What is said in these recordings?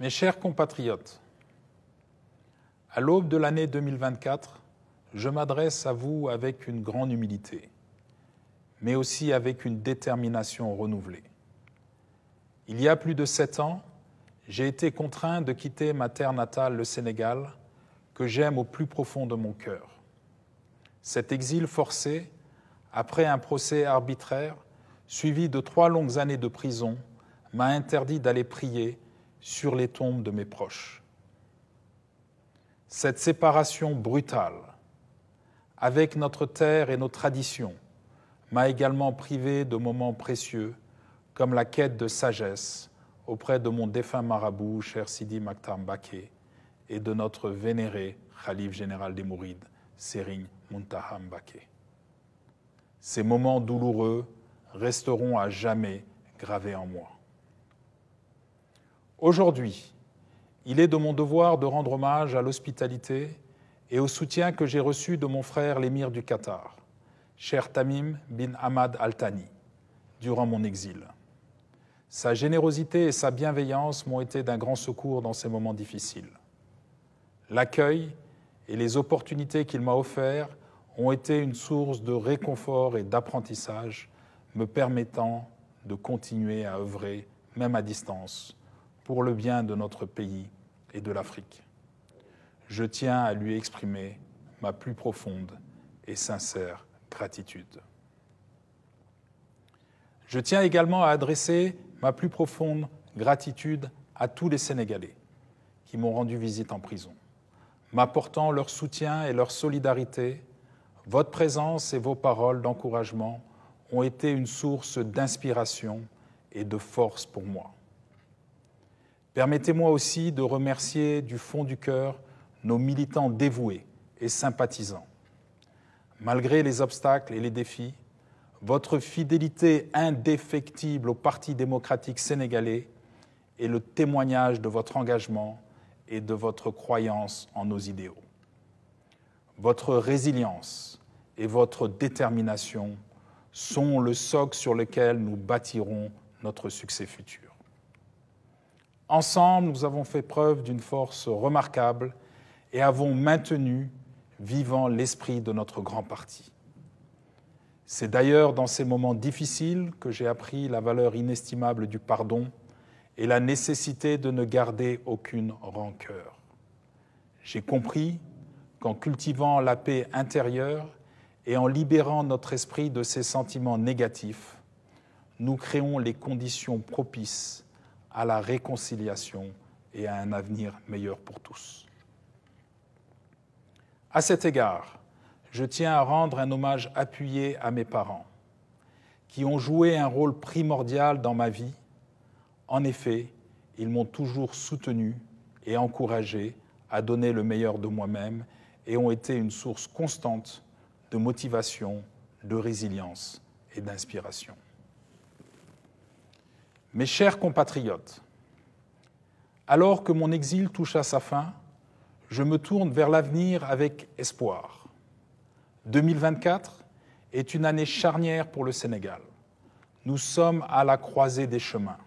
Mes chers compatriotes, à l'aube de l'année 2024, je m'adresse à vous avec une grande humilité, mais aussi avec une détermination renouvelée. Il y a plus de 7 ans, j'ai été contraint de quitter ma terre natale, le Sénégal, que j'aime au plus profond de mon cœur. Cet exil forcé, après un procès arbitraire, suivi de 3 longues années de prison, m'a interdit d'aller prier sur les tombes de mes proches. Cette séparation brutale avec notre terre et nos traditions m'a également privé de moments précieux comme la quête de sagesse auprès de mon défunt marabout, cher Sidi Maktar Mbacké, et de notre vénéré Khalife général des Mourides, Serigne Mountakha Mbacké. Ces moments douloureux resteront à jamais gravés en moi. Aujourd'hui, il est de mon devoir de rendre hommage à l'hospitalité et au soutien que j'ai reçu de mon frère l'émir du Qatar, cher Tamim bin Hamad Al Thani, durant mon exil. Sa générosité et sa bienveillance m'ont été d'un grand secours dans ces moments difficiles. L'accueil et les opportunités qu'il m'a offertes ont été une source de réconfort et d'apprentissage, me permettant de continuer à œuvrer, même à distance, pour le bien de notre pays et de l'Afrique. Je tiens à lui exprimer ma plus profonde et sincère gratitude. Je tiens également à adresser ma plus profonde gratitude à tous les Sénégalais qui m'ont rendu visite en prison. M'apportant leur soutien et leur solidarité, votre présence et vos paroles d'encouragement ont été une source d'inspiration et de force pour moi. Permettez-moi aussi de remercier du fond du cœur nos militants dévoués et sympathisants. Malgré les obstacles et les défis, votre fidélité indéfectible au Parti démocratique sénégalais est le témoignage de votre engagement et de votre croyance en nos idéaux. Votre résilience et votre détermination sont le socle sur lequel nous bâtirons notre succès futur. Ensemble, nous avons fait preuve d'une force remarquable et avons maintenu vivant l'esprit de notre grand parti. C'est d'ailleurs dans ces moments difficiles que j'ai appris la valeur inestimable du pardon et la nécessité de ne garder aucune rancœur. J'ai compris qu'en cultivant la paix intérieure et en libérant notre esprit de ces sentiments négatifs, nous créons les conditions propices à la réconciliation et à un avenir meilleur pour tous. À cet égard, je tiens à rendre un hommage appuyé à mes parents, qui ont joué un rôle primordial dans ma vie. En effet, ils m'ont toujours soutenu et encouragé à donner le meilleur de moi-même et ont été une source constante de motivation, de résilience et d'inspiration. Mes chers compatriotes, alors que mon exil touche à sa fin, je me tourne vers l'avenir avec espoir. 2024 est une année charnière pour le Sénégal. Nous sommes à la croisée des chemins.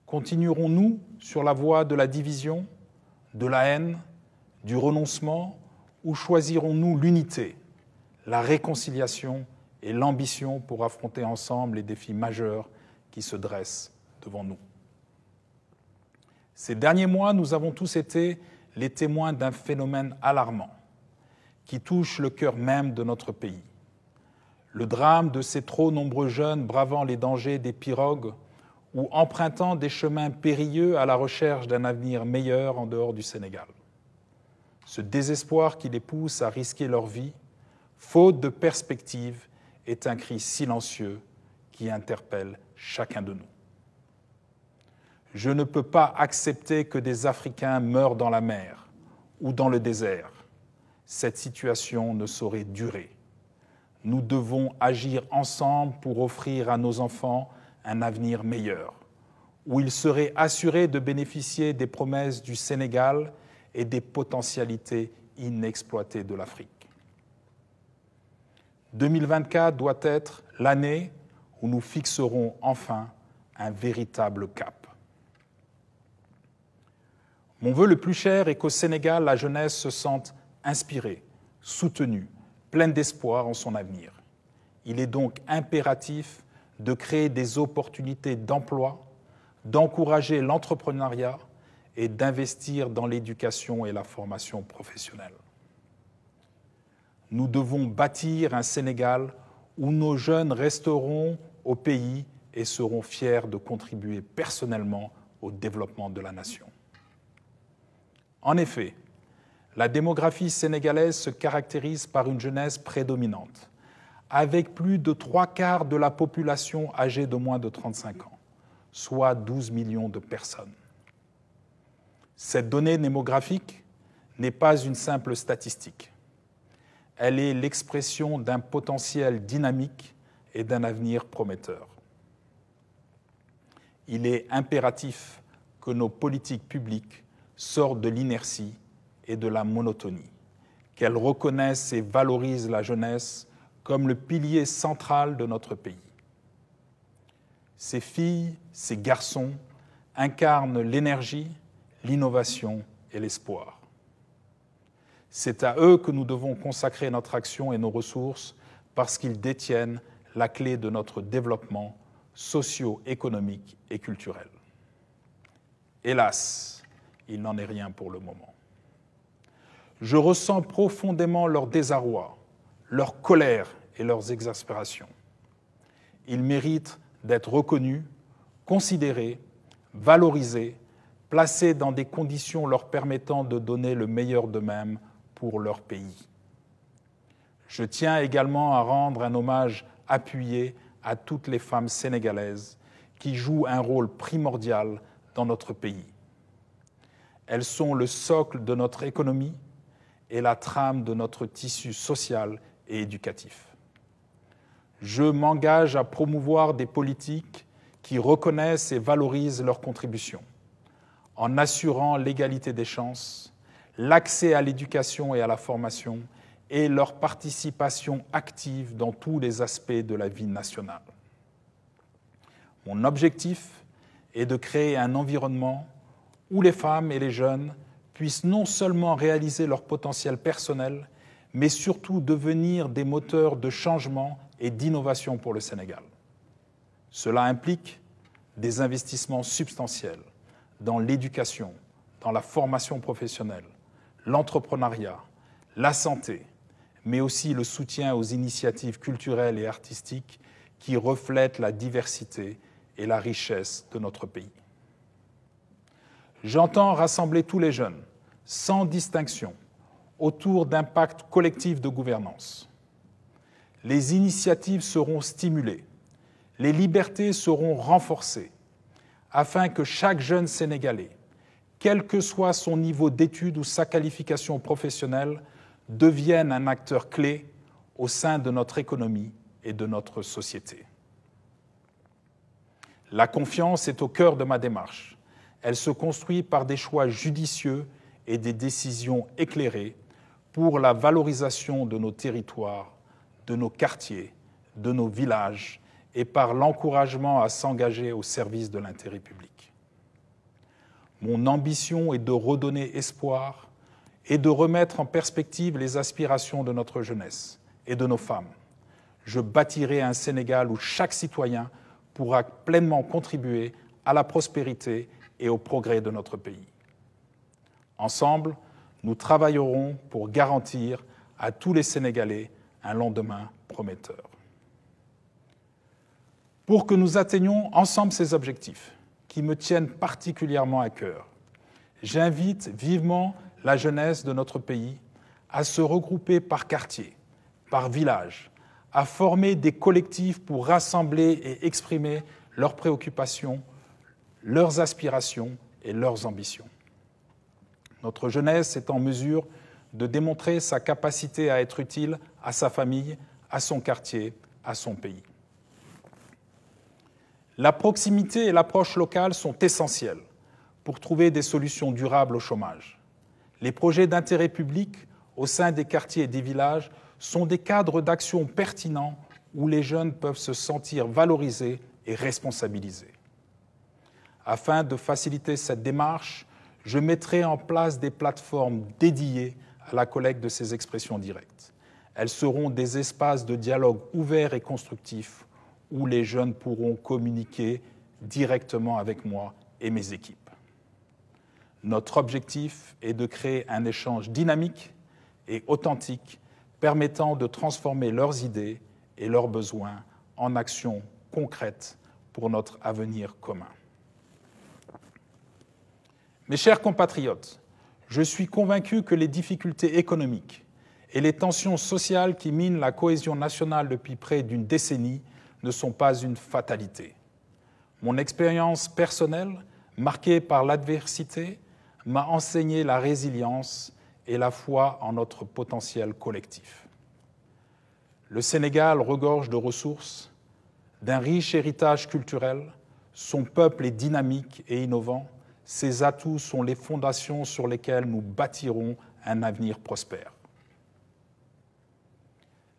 Continuerons-nous sur la voie de la division, de la haine, du renoncement, ou choisirons-nous l'unité, la réconciliation et l'ambition pour affronter ensemble les défis majeurs qui se dressent devant nous? Ces derniers mois, nous avons tous été les témoins d'un phénomène alarmant qui touche le cœur même de notre pays. Le drame de ces trop nombreux jeunes bravant les dangers des pirogues ou empruntant des chemins périlleux à la recherche d'un avenir meilleur en dehors du Sénégal. Ce désespoir qui les pousse à risquer leur vie, faute de perspective, est un cri silencieux qui interpelle chacun de nous. Je ne peux pas accepter que des Africains meurent dans la mer ou dans le désert. Cette situation ne saurait durer. Nous devons agir ensemble pour offrir à nos enfants un avenir meilleur, où ils seraient assurés de bénéficier des promesses du Sénégal et des potentialités inexploitées de l'Afrique. 2024 doit être l'année où nous fixerons enfin un véritable cap. Mon vœu le plus cher est qu'au Sénégal, la jeunesse se sente inspirée, soutenue, pleine d'espoir en son avenir. Il est donc impératif de créer des opportunités d'emploi, d'encourager l'entrepreneuriat et d'investir dans l'éducation et la formation professionnelle. Nous devons bâtir un Sénégal où nos jeunes resteront au pays et seront fiers de contribuer personnellement au développement de la nation. En effet, la démographie sénégalaise se caractérise par une jeunesse prédominante, avec plus de 3/4 de la population âgée de moins de 35 ans, soit 12 millions de personnes. Cette donnée démographique n'est pas une simple statistique. Elle est l'expression d'un potentiel dynamique et d'un avenir prometteur. Il est impératif que nos politiques publiques sortent de l'inertie et de la monotonie, qu'elles reconnaissent et valorisent la jeunesse comme le pilier central de notre pays. Ces filles, ces garçons incarnent l'énergie, l'innovation et l'espoir. C'est à eux que nous devons consacrer notre action et nos ressources parce qu'ils détiennent la clé de notre développement socio-économique et culturel. Hélas, il n'en est rien pour le moment. Je ressens profondément leur désarroi, leur colère et leurs exaspérations. Ils méritent d'être reconnus, considérés, valorisés, placés dans des conditions leur permettant de donner le meilleur d'eux-mêmes pour leur pays. Je tiens également à rendre un hommage appuyé à toutes les femmes sénégalaises qui jouent un rôle primordial dans notre pays. Elles sont le socle de notre économie et la trame de notre tissu social et éducatif. Je m'engage à promouvoir des politiques qui reconnaissent et valorisent leurs contributions, en assurant l'égalité des chances, l'accès à l'éducation et à la formation et leur participation active dans tous les aspects de la vie nationale. Mon objectif est de créer un environnement où les femmes et les jeunes puissent non seulement réaliser leur potentiel personnel, mais surtout devenir des moteurs de changement et d'innovation pour le Sénégal. Cela implique des investissements substantiels dans l'éducation, dans la formation professionnelle, l'entrepreneuriat, la santé, mais aussi le soutien aux initiatives culturelles et artistiques qui reflètent la diversité et la richesse de notre pays. J'entends rassembler tous les jeunes, sans distinction, autour d'un pacte collectif de gouvernance. Les initiatives seront stimulées, les libertés seront renforcées, afin que chaque jeune Sénégalais, quel que soit son niveau d'études ou sa qualification professionnelle, devienne un acteur clé au sein de notre économie et de notre société. La confiance est au cœur de ma démarche. Elle se construit par des choix judicieux et des décisions éclairées pour la valorisation de nos territoires, de nos quartiers, de nos villages et par l'encouragement à s'engager au service de l'intérêt public. Mon ambition est de redonner espoir et de remettre en perspective les aspirations de notre jeunesse et de nos femmes. Je bâtirai un Sénégal où chaque citoyen pourra pleinement contribuer à la prospérité et au progrès de notre pays. Ensemble, nous travaillerons pour garantir à tous les Sénégalais un lendemain prometteur. Pour que nous atteignions ensemble ces objectifs, qui me tiennent particulièrement à cœur, j'invite vivement la jeunesse de notre pays à se regrouper par quartier, par village, à former des collectifs pour rassembler et exprimer leurs préoccupations, leurs aspirations et leurs ambitions. Notre jeunesse est en mesure de démontrer sa capacité à être utile à sa famille, à son quartier, à son pays. La proximité et l'approche locale sont essentielles pour trouver des solutions durables au chômage. Les projets d'intérêt public au sein des quartiers et des villages sont des cadres d'action pertinents où les jeunes peuvent se sentir valorisés et responsabilisés. Afin de faciliter cette démarche, je mettrai en place des plateformes dédiées à la collecte de ces expressions directes. Elles seront des espaces de dialogue ouverts et constructifs où les jeunes pourront communiquer directement avec moi et mes équipes. Notre objectif est de créer un échange dynamique et authentique permettant de transformer leurs idées et leurs besoins en actions concrètes pour notre avenir commun. Mes chers compatriotes, je suis convaincu que les difficultés économiques et les tensions sociales qui minent la cohésion nationale depuis près d'une décennie ne sont pas une fatalité. Mon expérience personnelle, marquée par l'adversité, m'a enseigné la résilience et la foi en notre potentiel collectif. Le Sénégal regorge de ressources, d'un riche héritage culturel, son peuple est dynamique et innovant, ses atouts sont les fondations sur lesquelles nous bâtirons un avenir prospère.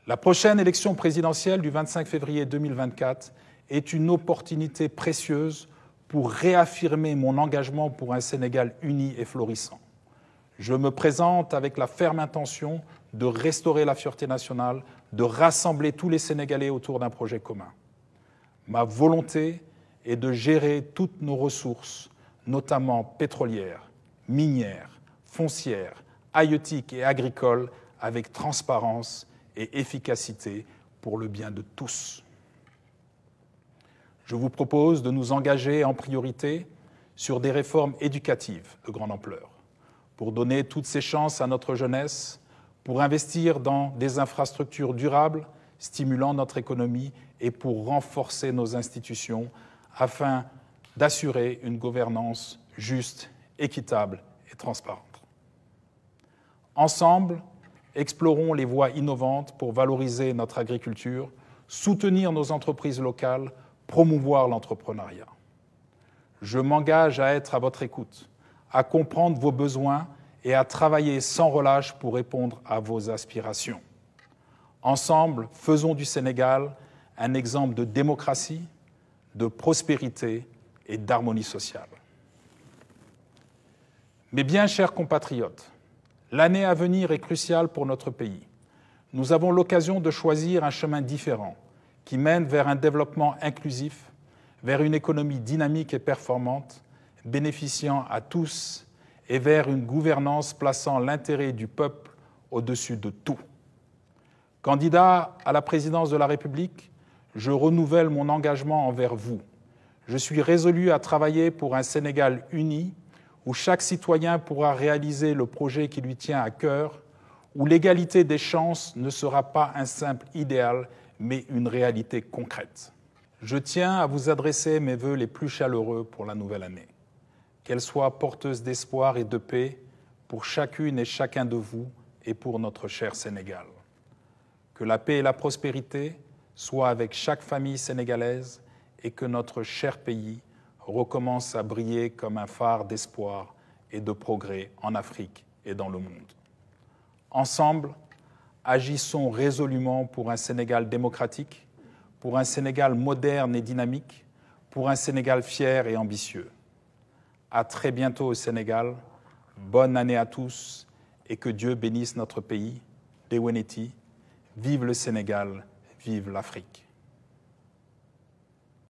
La prochaine élection présidentielle du 25 février 2024 est une opportunité précieuse pour réaffirmer mon engagement pour un Sénégal uni et florissant. Je me présente avec la ferme intention de restaurer la fierté nationale, de rassembler tous les Sénégalais autour d'un projet commun. Ma volonté est de gérer toutes nos ressources, notamment pétrolières, minières, foncières, halieutiques et agricoles, avec transparence et efficacité pour le bien de tous. Je vous propose de nous engager en priorité sur des réformes éducatives de grande ampleur, pour donner toutes ces chances à notre jeunesse, pour investir dans des infrastructures durables, stimulant notre économie et pour renforcer nos institutions afin d'assurer une gouvernance juste, équitable et transparente. Ensemble, explorons les voies innovantes pour valoriser notre agriculture, soutenir nos entreprises locales, promouvoir l'entrepreneuriat. Je m'engage à être à votre écoute, à comprendre vos besoins et à travailler sans relâche pour répondre à vos aspirations. Ensemble, faisons du Sénégal un exemple de démocratie, de prospérité et d'harmonie sociale. Mes bien chers compatriotes, l'année à venir est cruciale pour notre pays. Nous avons l'occasion de choisir un chemin différent qui mène vers un développement inclusif, vers une économie dynamique et performante, bénéficiant à tous et vers une gouvernance plaçant l'intérêt du peuple au-dessus de tout. Candidat à la présidence de la République, je renouvelle mon engagement envers vous. Je suis résolu à travailler pour un Sénégal uni, où chaque citoyen pourra réaliser le projet qui lui tient à cœur, où l'égalité des chances ne sera pas un simple idéal, mais une réalité concrète. Je tiens à vous adresser mes vœux les plus chaleureux pour la nouvelle année. Qu'elle soit porteuse d'espoir et de paix pour chacune et chacun de vous et pour notre cher Sénégal. Que la paix et la prospérité soient avec chaque famille sénégalaise et que notre cher pays recommence à briller comme un phare d'espoir et de progrès en Afrique et dans le monde. Ensemble, agissons résolument pour un Sénégal démocratique, pour un Sénégal moderne et dynamique, pour un Sénégal fier et ambitieux. À très bientôt au Sénégal, bonne année à tous et que Dieu bénisse notre pays. Deweneti, vive le Sénégal, vive l'Afrique.